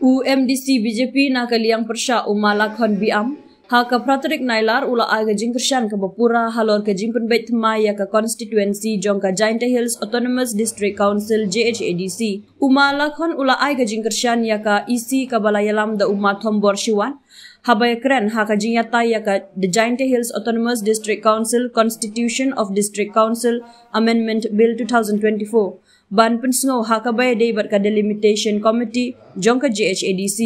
UMDC BJP nak kaliang persya umalakhon biam ha ka Praterik Nailar ula aga jingkersyan ke Bapura halor ke jingpen bait thmaya ke constituency jong ka Jainta Hills Autonomous District Council JHADC umalakhon ula aga jingkersyan ya ka isi ka balayalam da umat thombor shiwan habay kren ha ka jingyata ya ka the Jainta Hills Autonomous District Council Constitution of District Council Amendment Bill 2024 ban pensngo ha ka bay day bat ka delimitation committee jong ka JHADC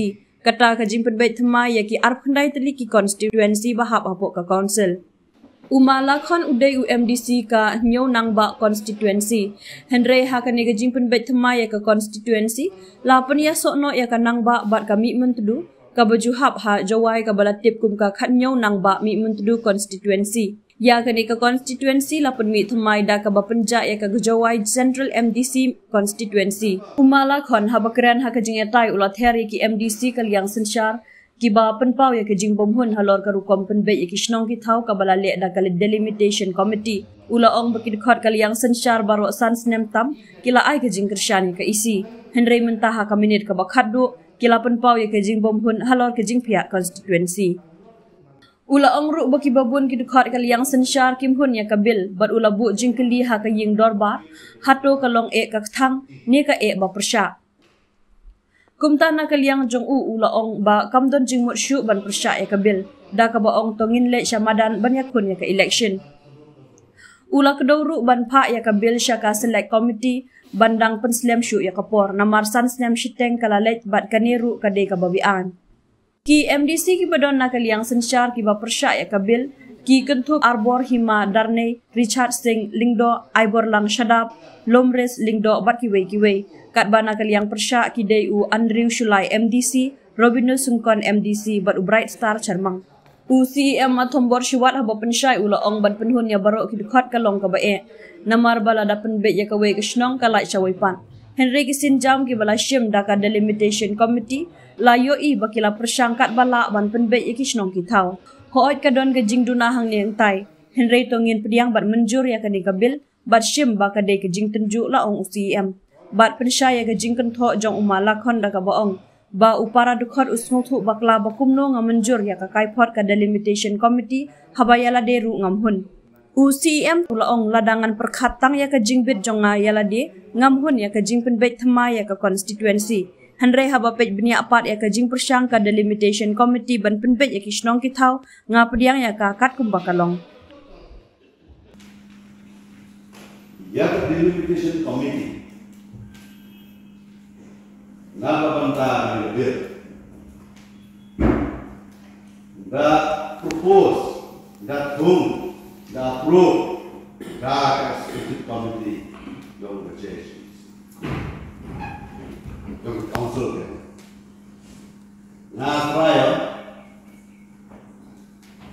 kata ka jingpen bait thma ya ki arp khandai tali ki constituency bahap apok ka council umalakhon uday UMDC ka nyo nang ba constituency henre ha ka ne ka jingpen bait thma ya ka constituency lapan ya sokno ya ka nang ba bat ka mi mentudu ka bajuhap ha jawai ka balatip kum ka khat nyo nang ba mi mentudu constituency ya ka ne ka constituency lapan mi thmai da ka bapenja ya ka gajawai central MDC constituency umalakhon ha bakran ha ka jingetai ulat heri ki MDC kaliang sensyar ki ba penpau ya ka jingbom hun halor ka rukom penbe ya ki snong ki thau ka balale da ka delimitation committee ula ong bakid khot kaliang sensyar baro sans nemtam kila ai ka jingkersyan ka isi henry mentaha ka minit ka bakhaddu kila penpau ya ka jingbom hun halor ka jingpia constituency ula ongru baki babun ki dukhat kaliang sensyar kim hun ya kabil bat ula bu jingkeli ha ka ying dorbar hato kalong e ka thang ni ka e ba persya kumta na kaliang jong ula ong ba kamdon jingmut syu ban persya ya kabil da ka ba ong tongin le syamadan ban yakun ya ka election ula kedawru ban pha ya kabil sya ka select committee bandang penslem syu ya kapor namar san snem shiteng kalalet bat kaniru ka de ka babian ki MDC ki badon na kaliang sensyar ki ba persya ya kabil ki kentuk arbor hima darne Richard Singh lingdo aibor lang shadap lomres lingdo bat ki wei kat bana kaliang persya ki DU Andrew Shulai MDC Robino Sungkon MDC bat Bright Star Charmang UCM athombor shiwat haba pensyai ula ong ban penhun ya baro ki dukhat kalong ka bae namar bala da penbe ya ka wei kisnong kalai chawaipan Henry kisin jam ki bala shim da ka delimitation committee layo i bakila persangkat bala ban penbe ikisnong ki thau hoot ka don ka jingduna hang neng tai Henry tongin pediang bat menjur ya ka ni kabil bat shim ba ka de ka jing tenju la ong UCM bat pensyaya ka jing kentho jong umalakhon da ka baong ba upara dukhot usmu thu bakla bakumno ngam menjur ya ka kaipot ka delimitation committee habayala deru ngam hun UCM ulaong ladangan perkhatang ya ka jingbit jonga yala de ngamhun ya ka jingpen bait thma ya ka constituency Henry haba pej benia apat ya ka jing persyang ka delimitation committee ban penbet ya ki snong ki thau nga pediang ya ka kat kum bakalong ya ka delimitation committee nga ka banta ni bill da propose da thum da approve da executive committee long purchase yung council na prior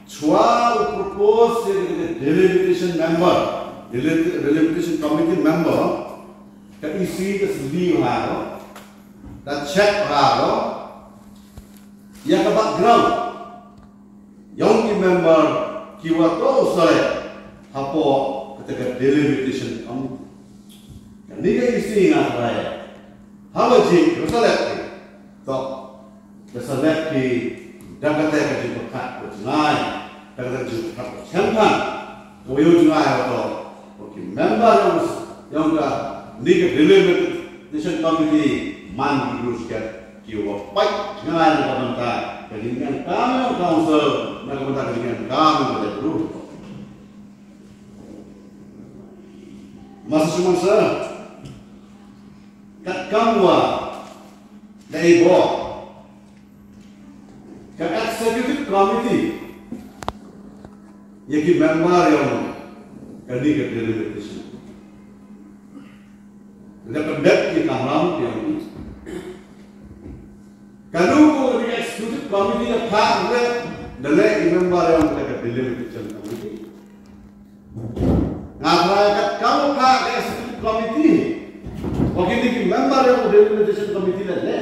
chua propose the delimitation member delimitation committee member ka isi ka sli ha da check ha ya ka background yung member kiwato sa hapo ketika delimitation committee kandiga isi nga prior Hawa ji, bersalat to bersalat ki dagat ka ji pakat ko nai dagat ji pakat champan to yo nai to okay member yang ka ni ka delimitation committee man gurus ka ki wo pai ngai na banta dengan kami council na banta dengan kami pada guru masih cuma kat kamwa dai bo ka executive committee yaki member yang kadi ka delimitation da pendet ki kamram yang kanu ko di executive committee na phak le dale member yang ka delimitation committee ngapra kat kamu phak executive committee wakil di member yang delimitation committee le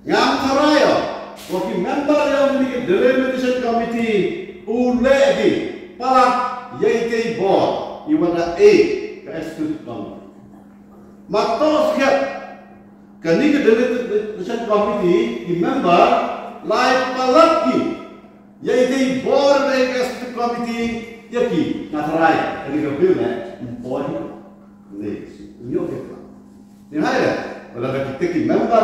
ngam tharayo wakil member yang di delimitation committee ule di palat yaitu board iwala a ka executive committee matos khat Kani ke Delimitation Committee, the member like Palaki, yaitu board executive committee, yaki natrai, kani ke bill body, nih, ini okey kan? Ini ada, kalau kita member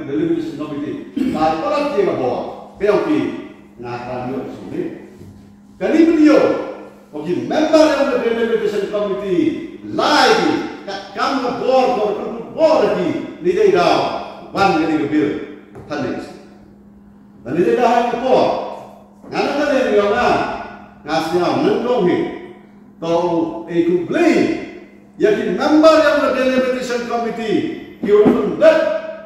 Delimitation Committee, like Palaki ke board, peoki natrai ni sini. Kani beliau, okey member Delimitation Committee, like kamu board lagi. Nidai dah, wan jadi kebil, tanis. Dan nidai dah yang apa? Ngana kan yang mana? Ngasihnya menengok ni. Tahu ikut beli. Jadi member yang Delimitation Committee, dia pun dah,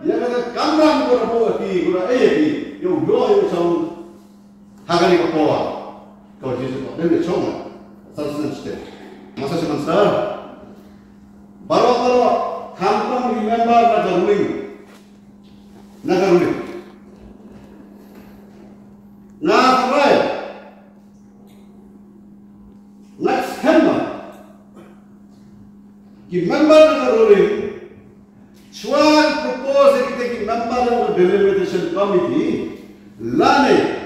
dia kata kamram berapa ki, berapa ki, yang dua yang sama hagani apa? Kau jadi apa? Dia cuma selesai step. Masa semester, baru Kampung remember nagaruling. Nagaruling. Next hammer. Remember nagaruling. Chuan propose kita member of the Delimitation Committee. Lane.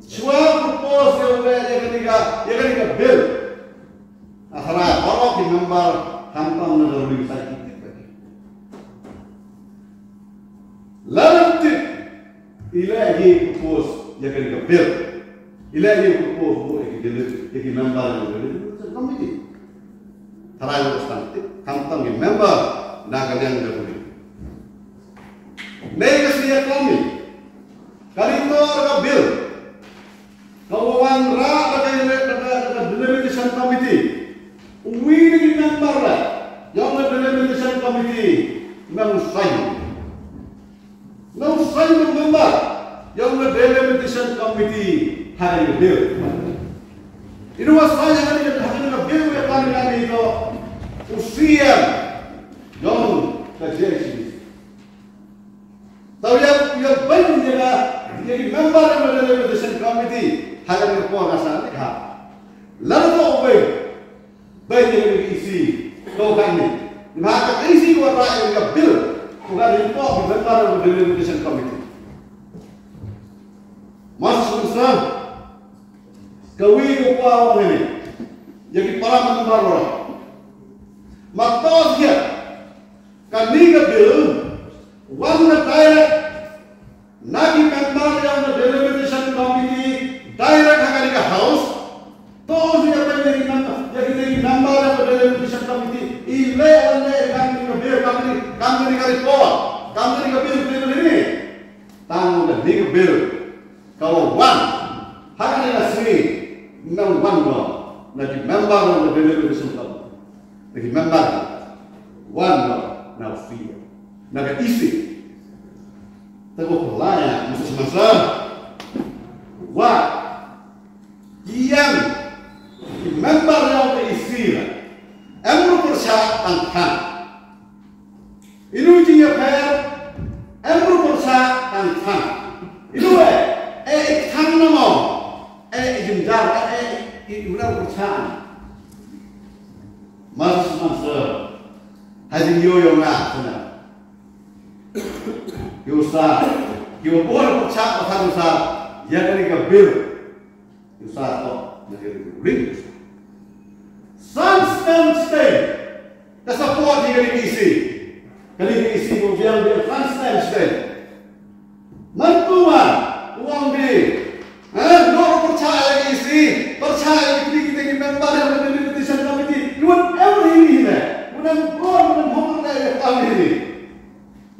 Chuan propose yang bill. Akhirnya orang di member Kampung nagaruling saya kita. Lalu ilahi propose yang kena bill. Ilahi propose boleh jadi member nagaruling committee. Terakhir stanti Kampung yang member nagaruling. Next dia kami. Kali itu ada bill. Kawan rakyat ada Delimitation Committee. We member yang Delimitation Committee memang member yang Delimitation Committee hari bill. Itu saya hari bill yang kami itu usia yang terjadi. Tahu yang banyak jadi member yang Delimitation Committee hari itu puasa ni. Lalu apa? Banyak isi kau kami. Maka isi kau rakyat yang bill, bukan import member of the Delimitation Committee. Masuk Islam, kawi kau orang ini, jadi para member orang. Maka dia, kami ke bill, warna direct, nagi member yang the Delimitation Committee direct akan ke house. Toh dia menjadi member of the Delimitation Committee. Ile kami bill kami report, kami bill ini. Tang di bill. Kalau one, hanya nasri, memang one no. Nanti member of the Delimitation Committee. Nanti member one no, now free. Nanti isi. Tapi pelanya mesti semasa. Wah, yang member yang terisi lah. Emru persyarat kan. Ini dia per. Emru persyarat kan. Itu ikhtan nama. Jumjar. Ikhtan persyarat. Masuk masa. Haji yo nak sana. Yusa. Yo boleh persyarat kan Yusa. Yang ini ke bill. Yusa tu. Ring. Sunstand state. Support di isi. Kali isi kemudian dia sunstand state. Mantuan uang di. Nor percaya isi. Percaya kita member yang Delimitation Committee. You want everything ini. Mudah mudahan kita kami ini.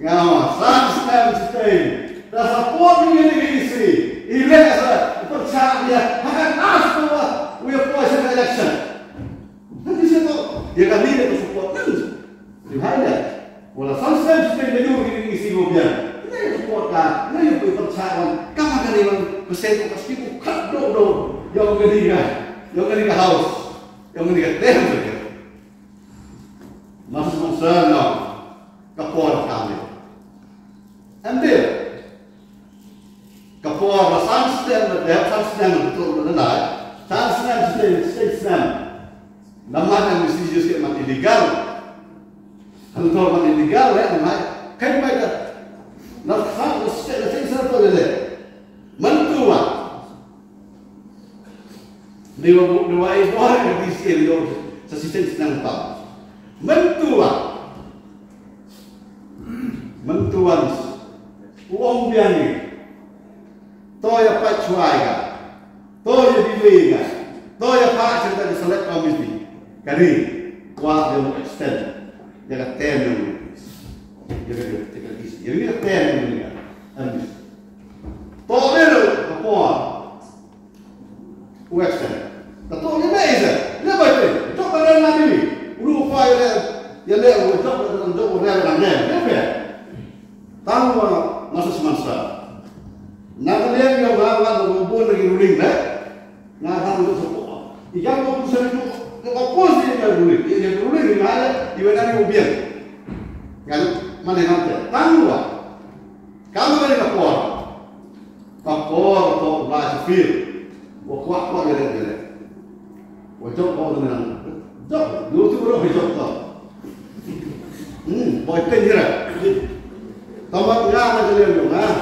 Ngawas sunstand state. Support di isi. Ilesa percaya akan asal we approach an election. Nanti saya tahu dia kan dia tu support kan. Dimana? Walau sunset sudah menjadi isi mobil. Kita support kan. Kita yang percaya. Kamu kan yang persen pasti bukan do yang ketiga house, yang ketiga tempat. Masuk sana kapor kami. Ambil kapor sunset betul benar. Sunset state nama yang mesti just illegal. Tentu man illegal mai kan mai da na khang na sing sa to le mantua dewa ai boy ka disil yo sa sistem senang ta mentuan uang biani toya pachuai ka toya delay ka toya pak cerita di select committee kari wa de extend jaga term jaga term ni kan toya lo apa u extend tato ni meza ni baca tok ada nanti ni rupa ya le tok ada nanti apa tahu masa semasa nak lihat yang bawa berubah lagi ruling dah nak tahu tu semua ikan tu pusat itu apa sih yang ruling ni mana di mana ni ubian kalau mana nanti tahu kamu mana kapor tu baca feel kuat jadi wajib kau dengan jauh dulu tu baru wajib tu boy penjara tempat ngah kalian dong ngah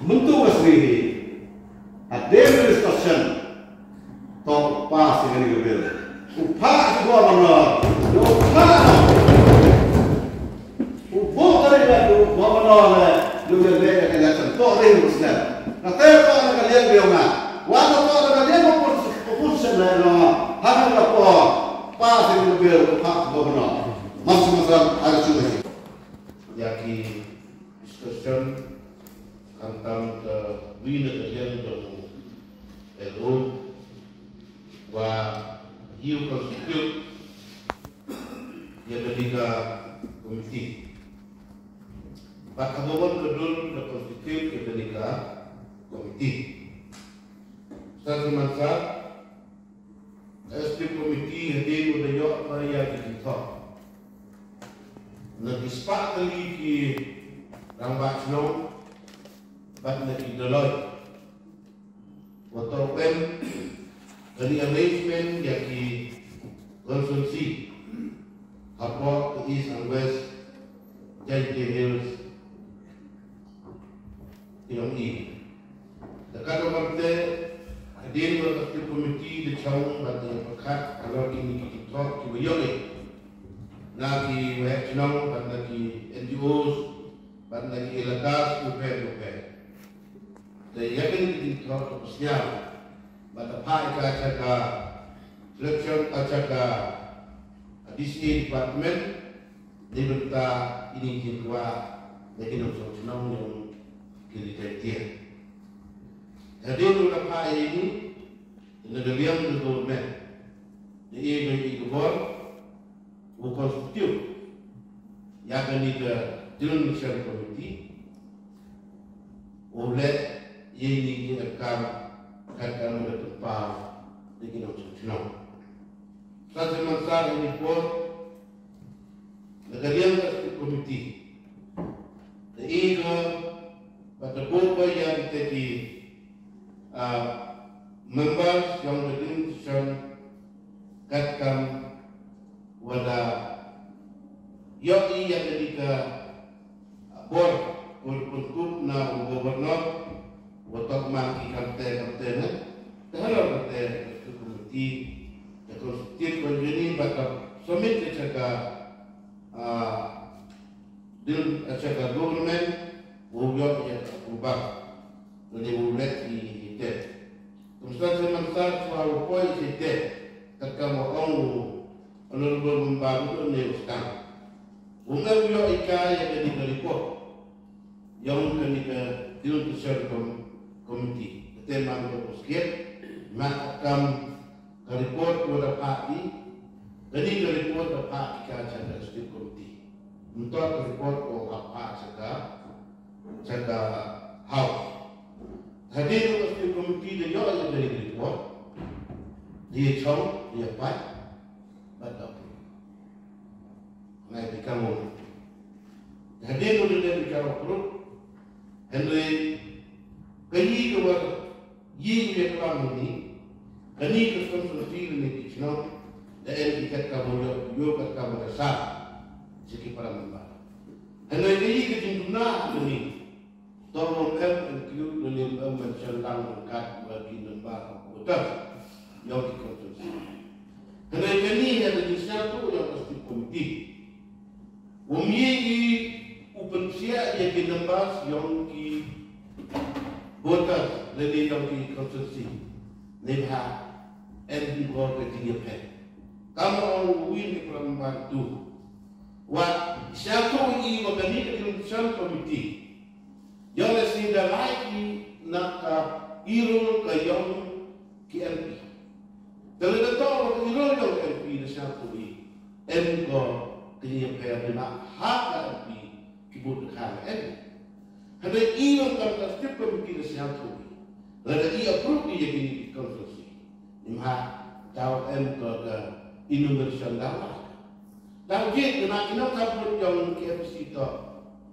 bentuk asli ada discussion top pas dengan gubel upah juga mana upah dari itu mana le gubel le election top ini muslim nanti kalau kalian bilang waktu kalau kalian opposition le hanya apa pas dengan gubel upah juga mana masing-masing ada juga yaki discussion tentang wina kalian dalam elok wa hiu konstitut yang ketiga komiti pak kawan kedul ke konstitut yang ketiga komiti satu masa SP komiti hadir menunjuk apa yang kita nak disepakati ki rambat senong bat nak Deloitte waktu pen dari arrangement yang ki konsulsi apa East and West Giant Hills ini dekat waktu hadir waktu komiti di Chong bat yang pekat kalau ini kita kiwayoi nagi wehchnong ban nagi NGOs ban nagi elakas upe the yakin di thought of siam but the pai ka chaka selection achaka DCA department di benta ini kedua nagi no chnong yang kiri dia jadi lu pai ini negerian tu men di ini gubor konstitut yang kini ke Dewan Nasional Komiti oleh ini akan katakan bertempat dengan nasional. Satu masa ini pun negara komiti, ini pada beberapa yang jadi members yang berdiri katakan wala yoi yang ketika bor untuk na gubernur watak maki kante kalau kante komiti konstitusi konjeni bakal summit ketika dil ketika government wujud yang ubah jadi bulat di itu kemudian sementara soal poin itu ketika mau Honorable membantu neuskan. Unggal yo ika yang ketika report yang ketika Dewan Nasional Komiti tema berposket makam report kepada parti jadi report kepada parti kaca dari komiti untuk report ke apa jaga house. Hadir dari komiti dia yang dari report dia cong dia pak betul. Naik kamu. Hadir dari bicara perut. Henry kini keluar ye kelam ini kini kesan sendiri ni kicau dan ikat kamu yo kat kamu besar segi para member. Hendak ini kejimna ini tolong include dalam mencerdang kat bagi member betul yang dikonsumsi. Hendak ini ada di satu yang pasti komiti. Umumnya upensia yang dinembas yang ki voters lebih yang ki konsumsi. Neha and go ke tiga pen. Kamu win perempuan tu. Wat siapa ini organik dengan komiti. Yang sehingga lagi nak irul ke yang KMP. Kalau kita tahu irul yang KMP di siapa ini, go tiga pen dengan hak KMP kibut KMP. Ada irul kalau setiap komiti di siapa ini. Ada ia perlu jadi konstruksi. Nimha tahu ke innovation dalam. Tahu je nak kabut yang KFC tu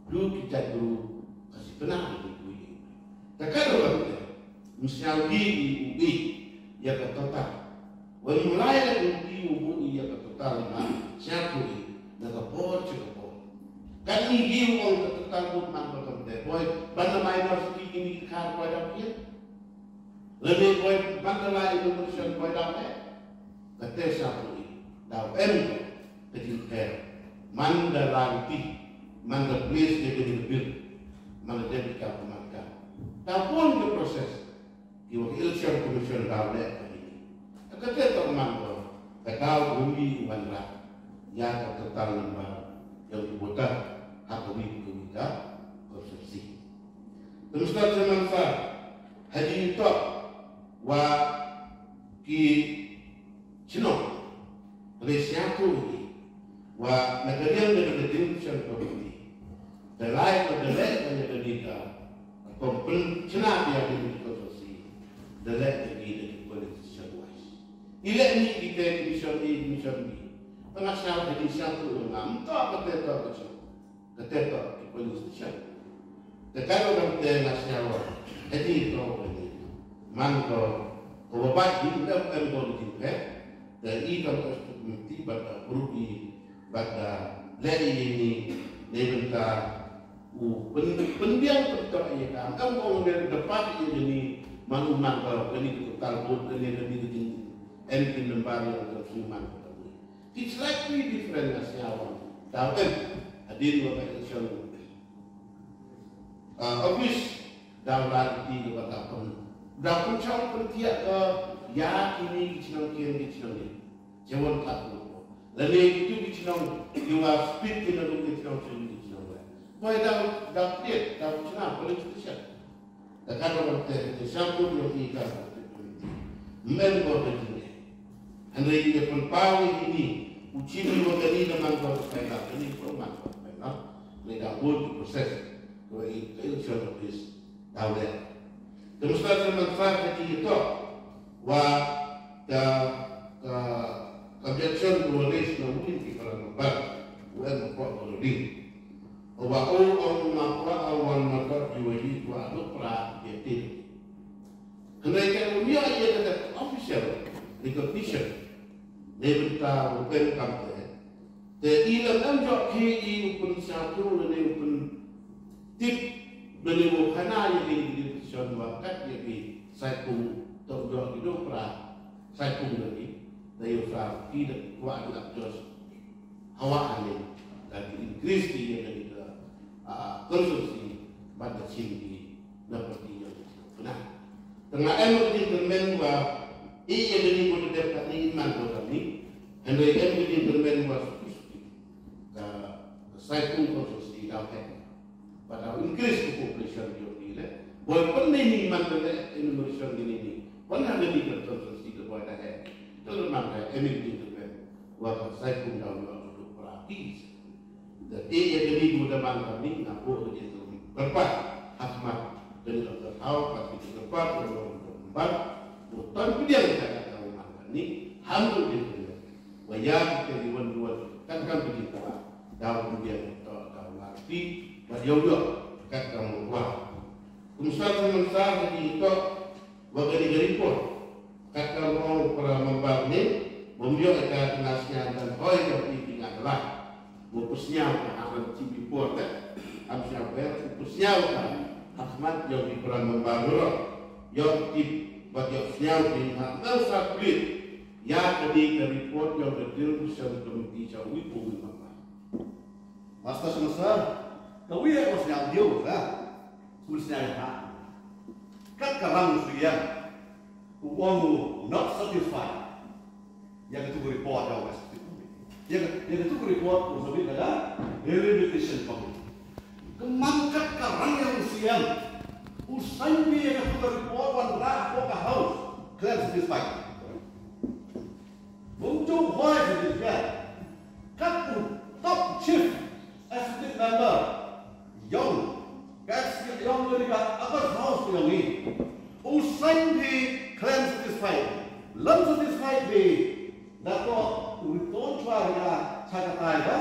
dulu kita dulu kasih tenang itu. Tak ada misalnya di ya kata wan mulai di ubi ya kata siapa ni nak kapor cakap. Kan ini orang kata kabut mana kata boy benda minor sikit ini kar pada dia. Lebih baik bandar Indonesia pada apa? Kata siapa ini? Tahu ketika mandar lanti, mandar place dia jadi lebih, mandar dia dikau pemakan. Tapi pun proses, di election commission tahu deh ini. Kata tak mandar, kata bumi bandar, ya kata tahu lembar yang dibuat hak bumi kita konsumsi. Terus zaman saya haji itu wa ki chino Malaysia tu ni wa negara yang berdiri community dalai negara kompen China dia di konsorsi dalai di politician wise ile ni kita mission ni pengasal dari satu ngam tak kata di politician kalau orang nasional jadi itu mango obat di dalam politik dan ikan tersebut pada berubi pada lari ini nebenta pendiam betul ia kan orang dari depan ini manuman kalau ini total pun ini engine lembar yang tersuman it's slightly different nasional tahu hadir lokasi office dalam di kota Dapat cakap pertiak ke ya ini dicinang ni, jangan takut. Lalu itu dicinang, juga speed kita tu dicinang dicinang. Boleh dah dia cinang boleh cerita. Tak ada orang siapa yang kita member begini. Hendaknya dia pun tahu ini uji begini dengan kau sepeda ini perumahan kau sepeda. Mereka pun proses kau itu service tahu dia. Terus manfaat itu wa kebiasaan nulis mungkin kita nampak bukan buat berdiri. Wa orang nampak awal nampak jualan wa dokra jadi. Kenaikan dunia ia kata official recognition lebih bukan kampanye. Jadi dalam jok KI pun satu dan pun tip beliau karena yang Sean Wakat jadi saya pun terjauh hidup pra saya pun lagi dari fra tidak kuat nak jos hawa angin dari Inggris dia dari konsumsi pada sini seperti yang benar. Tengah emosi termenwa ia jadi boleh dapat iman kami hendak emosi termenwa saya pun konsumsi dapat pada Inggris population dia walaupun ini mandala Indonesia ini, mana ada di konsentrasi kepada itu memang emisi itu waktu saya pun tahu untuk praktis. Dan ia jadi mudah kami ngaku itu berpat hasmat dari dokter tahu pasti berpat berempat bukan dia yang tahu mana ini hampir itu. Wajah kita diwan kan begitu tahu dia tahu arti beliau kan kamu kuat. Kemudian mengenai itu bagi negara pun kata orang para membangun dia akan nasihat dan koi yang ini adalah mupusnya akan cipi porte, amsnya ber mupusnya Ahmad yang di peran membangun, yang di bagian di hal sakit, ya tadi report yang berdiri bersama komite jauh itu Master semester, kau ya kau siap dia, lah, semestinya ya. Kat kerang suya, uang not satisfied. Yang itu report jauh mas. Yang itu report usaha adalah delimitation committee. Kemangkat kerang yang usian, usai dia yang itu report wanrah poka house, kalian satisfied. Untuk hoy satisfied. Kat top chief executive member, young, young mereka agar house yang ini, usai dia kalian satisfied, lam satisfied dia. Dato return ya saya kata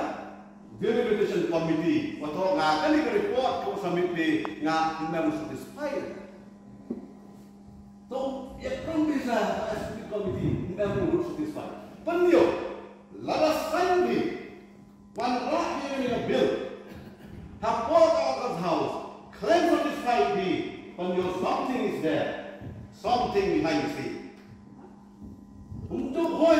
delimitation committee atau ngak kali report ke submit ngak memang satisfied. So ya kan bisa executive committee memang satisfied. Penyo laras sandi one rakyat yang bill hapot of house claim satisfied di penyo something is there, something behind the scene. Untuk hoy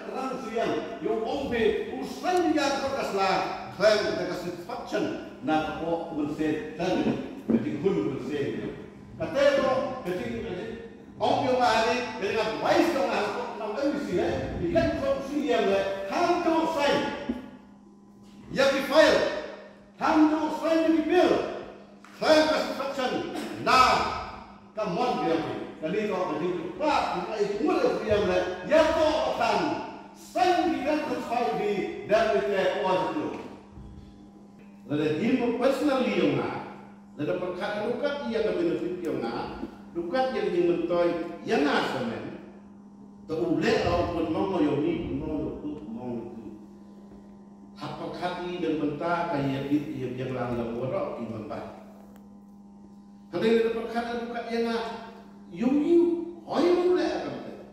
kerang siang, yung ombe usan dia terkaslah klaim dengan satisfaction na po bersih dan ketika hun bersih. Katero ketika ombe mahari dengan wise dong aku nak emisi ikan korupsi yang hantu sign, yang di file hantu sign di bill klaim satisfaction na kamon dia. Kali kau jadi pak, itu mudah dia mula. Ya kau akan sendirian terus di dan kita kuat itu. Lalu dia personally yang nak, lalu perkara lukat dia akan benefit yang nak, lukat yang dimentoy yang nak semen. Terulek ataupun mau yang ni, mau itu. Apa kati dan mentah kayak yang langgar warak di mentah. Kalau lalu perkara lukat yang nak you hoy mulai akan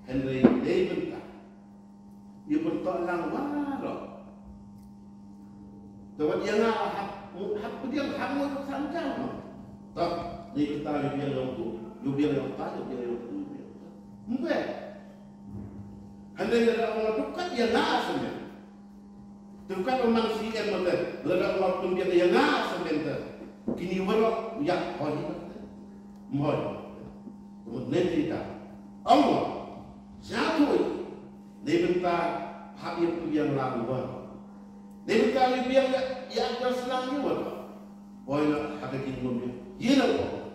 Henry David you bertolak waro tawat yang hak dia kamu sanjang tak ni kita dia yang tu you dia yang tahu dia yang tu mungkin Henry ada orang tukat yang sebenarnya tukat memang si yang betul ada orang pun dia yang sebenarnya kini waro ya hoy mohon nanti tak, Allah satu ini bentar habis yang lalu, ini bentar yang yang senang juga, boleh ada kini mobil, ini apa?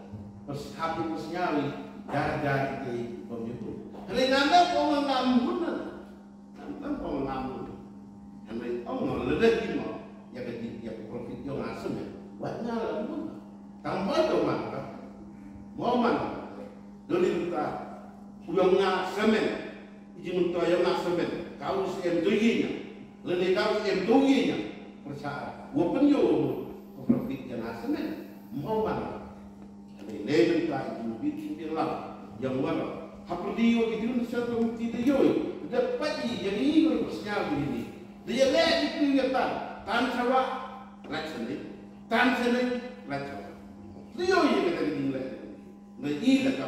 Habis persnyali dah kita mobil. Kalau nanda orang ngamun, nanda orang ngamun, nanda orang ledek ini, yang profit yang asam ya, banyak lah, tambah tu mana, mau mana? Dulu kita uang nak semen, izin untuk yang nak semen, kau sem tujuhnya, lalu kau sem tujuhnya, percaya, walaupun yo profit yang nak semen, mau mana? Ini lebih kita itu bikin bilang, yang mana? Apa dia itu satu tidak yo, dapat yang ini bersnya begini, dia lagi itu yang tan sawa, raksan ni, tan seni, raksan, dia yang kita ini lagi, lagi kita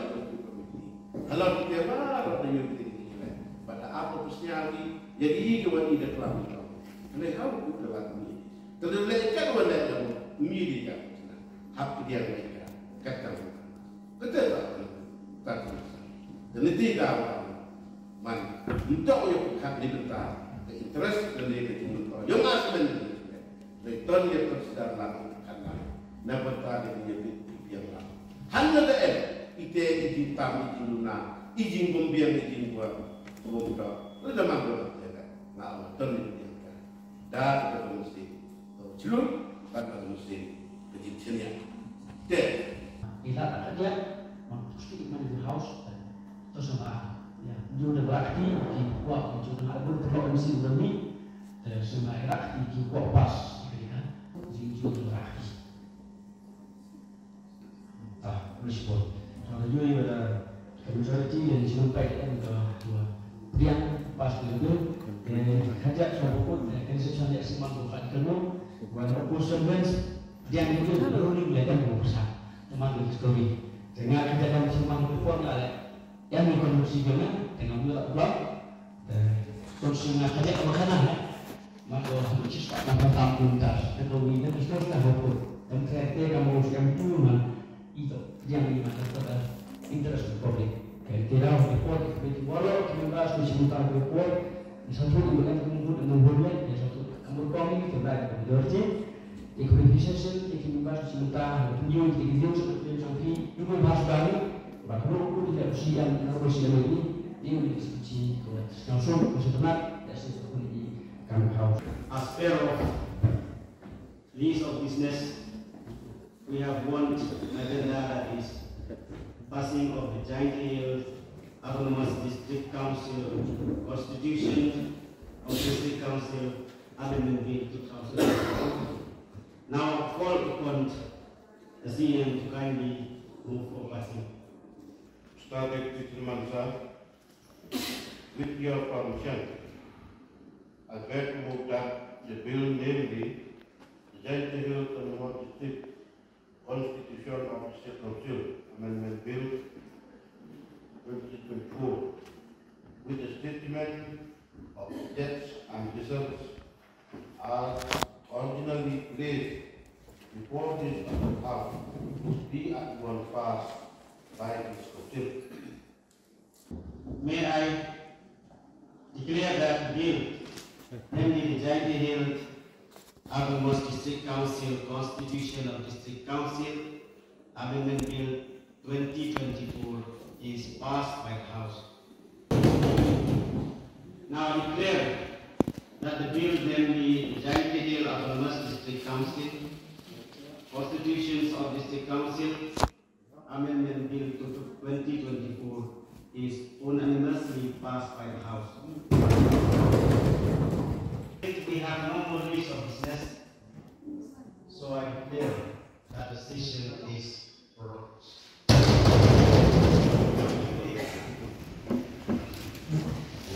kalau kita baru ada yang kita pada apa persnyali jadi kawan ini dalam itu. Kalau kau bukan dalam ini, terlekat pada dalam ini dia hak dia mereka kata betul tak? Dan tidak man untuk yang hak dibentar interest dan dia dibentar. Yang asal ini return dia tersedar lakukan nak bentar dia yang lalu. Hanya dah ite izin tamu izin luna, izin pembiang izin buat pemuda, itu dah mampu ya kan? Nah, turun itu kan? Dah kita mesti, celur, kita mesti kejadiannya. Deh. Bila ada dia, mesti di house, terus apa? Ya, dia udah berarti di kuat, dia udah ada berarti mesti berani, terus semua erak di kuat pas, kan? Dia udah berarti. Respon. Kalau juga ada majority yang jumpai kan ke dua, dia pas dulu hajat suatu pun kan sesuatu yang semang bukan kenu bukan proposal dia itu baru ni belajar berusaha teman itu story dengan kejadian semang pun ada yang mengkonsumsi dengan mula blog konsumsi hajat makanan maka harus nak tampung tas teknologi dan seterusnya hukum dan kreatif kamu itu yang dimaksudkan interest publik. Kira report seperti walau kita sebentar report satu bulan kemudian ya satu kemudian kami terbaik berarti equalization kita sebentar tunjuk video seperti yang juga bahas baru baru tidak usia harus ini diskusi langsung sebentar dari seperti kami harus aspect of list of business we have one agenda that is passing of the Giant Hill Autonomous District Council Constitution of District Council Amendment Bill 2000. Now call upon the CM to kindly move for passing. Started with Mansa, with your permission, I beg to move that the bill, namely the Giant Hill Autonomous District Constitution of the State Council Amendment Bill 2024, with a statement of debts and reserves are originally placed before this House be at once passed by this Council. May I declare that the bill, namely the Giant Hill Autonomous District Council Constitution of District Council Amendment Bill 2024 is passed by the House. Now I declare that the bill, namely the Giant Hill Autonomous District Council Constitutions of District Council Amendment Bill 2024 is unanimously passed by the House. We have no more list of business, so I declare that the session is